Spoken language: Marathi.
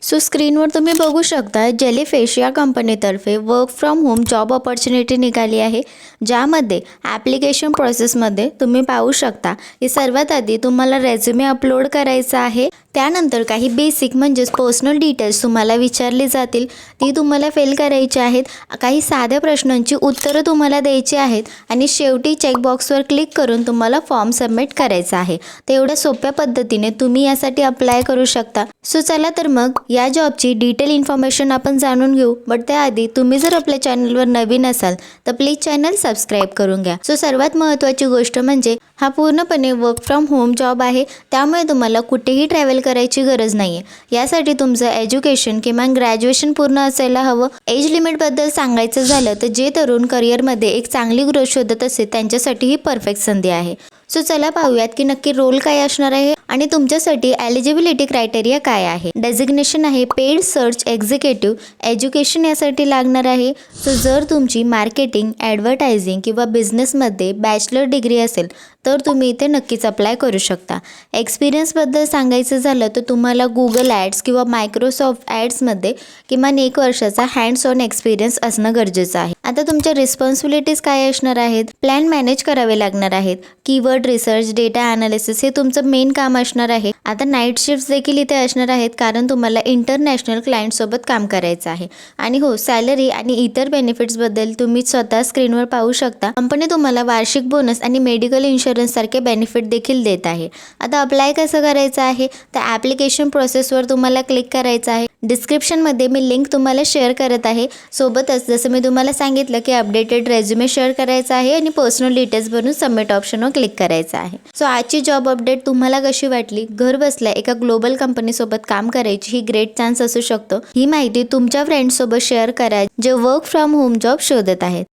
सो स्क्रीनवर तुम्ही बघू शकता जेलीफिश या कंपनीतर्फे work from home job opportunity निघाली आहे, ज्यामध्ये ॲप्लिकेशन प्रोसेसमध्ये तुम्ही पाहू शकता की सर्वात आधी तुम्हाला रेझ्युमे अपलोड करायचा आहे. त्यानंतर काही बेसिक म्हणजेच पर्सनल डिटेल्स तुम्हाला विचारली जातील, ती तुम्हाला फिल करायची आहेत. काही साध्या प्रश्नांची उत्तरं तुम्हाला द्यायची आहेत आणि शेवटी चेकबॉक्सवर क्लिक करून तुम्हाला फॉर्म सबमिट करायचा आहे. तेवढ्या सोप्या पद्धतीने तुम्ही यासाठी अप्लाय करू शकता. सो चला तर मग या जॉबची डिटेल इन्फॉर्मेशन आपण जाणून घेऊ. बट त्याआधी तुम्ही जर आपल्या चॅनलवर नवीन असाल तर प्लीज चॅनल सबस्क्राईब करून घ्या. सो सर्वात महत्त्वाची गोष्ट म्हणजे हा पूर्णपणे वर्क फ्रॉम होम जॉब आहे, त्यामुळे तुम्हाला कुठेही ट्रॅव्हल करायची गरज नाही आहे. यासाठी तुमचं एज्युकेशन किमान ग्रॅज्युएशन पूर्ण असायला हवं. एज लिमिटबद्दल सांगायचं झालं तर जे तरुण करिअरमध्ये एक चांगली ग्रोथ शोधत असते त्यांच्यासाठी ही परफेक्ट संधी आहे. सो चला पाहूयात की नक्की रोल काय असणार आहे आणि तुमच्यासाठी एलिजिबिलिटी क्रायटेरिया काय आहे. डेझिग्नेशन आहे पेड सर्च एक्झिक्युटिव्ह. एज्युकेशन यासाठी लागणार आहे. सो जर तुमची मार्केटिंग, ॲडव्हर्टायझिंग किंवा बिझनेसमध्ये बॅचलर डिग्री असेल तर तुम्ही इथे नक्कीच अप्लाय करू शकता. एक्सपिरियन्सबद्दल सांगायचं झालं तर तुम्हाला गुगल ॲड्स किंवा मायक्रोसॉफ्ट ॲड्समध्ये किमान 1 वर्षाचा हँड्स ऑन एक्सपिरियन्स असणं गरजेचं आहे. आता तुमच्या रिस्पॉन्सिबिलिटीज काय असणार आहेत. प्लॅन मॅनेज करावे लागणार आहेत. कीवर्ड रिसर्च, डेटा ॲनालिसिस हे तुमचं मेन काम असणार आहे. आता नाईट शिफ्ट्स देखील इथे असणार आहेत, कारण तुम्हाला इंटरनॅशनल क्लायंटसोबत काम करायचं आहे. आणि हो, सॅलरी आणि इतर बेनिफिट्सबद्दल तुम्ही स्वतः स्क्रीनवर पाहू शकता. कंपनी तुम्हाला वार्षिक बोनस आणि मेडिकल इन्शुरन्स सारखे बेनिफिट देखील देत आहे. आता अप्लाय कसं करायचं आहे तर ॲप्लिकेशन प्रोसेसवर तुम्हाला क्लिक करायचं आहे. डिस्क्रिप्शनमध्ये मी लिंक तुम्हाला शेअर करत आहे. सोबतच जसं मी तुम्हाला सांगितलं की अपडेटेड रेझ्युमे शेअर करायचा आहे आणि पर्सनल डिटेल्स भरून सबमिट ऑप्शनवर क्लिक करायचं आहे. सो आजची जॉब अपडेट तुम्हाला कशी वाटली. घर बसल्या एका ग्लोबल कंपनीसोबत काम करायची ही ग्रेट चान्स असू शकतो. ही माहिती तुमच्या फ्रेंड्ससोबत शेअर करा जे वर्क फ्रॉम होम जॉब शोधत आहेत.